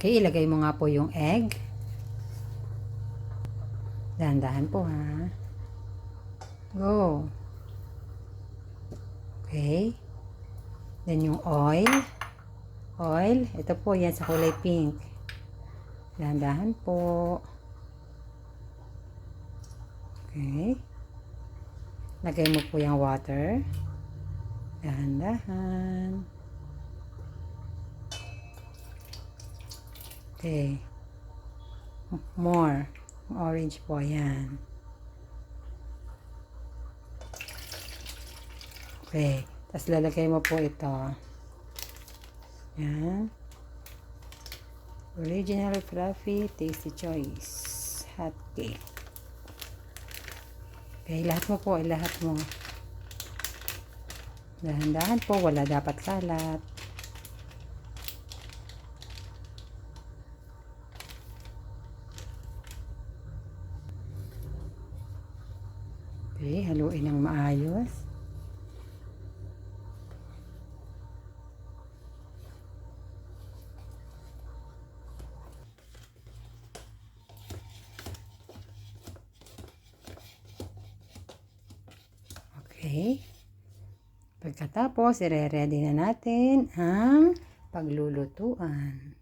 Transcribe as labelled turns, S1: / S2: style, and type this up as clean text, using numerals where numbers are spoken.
S1: Okay, ilagay mo nga po yung egg. Dahan-dahan po ha. Go. Okay. Then yung oil. Oil. Ito po yan sa kulay pink. Dahan-dahan po. Okay. Lagay mo po yung water. Dahan-dahan. Okay. More. Orange po yan. Okay. Tapos lalagay mo po ito. Yan. Original Fluffy Tasty Choice Hot Cake. Okay. Lahat mo po. Lahat mo. Dahan-dahan po. Wala dapat kalat. Okay, haluin ng maayos. Okay. Pagkatapos, ire-ready na natin ang paglulutuan.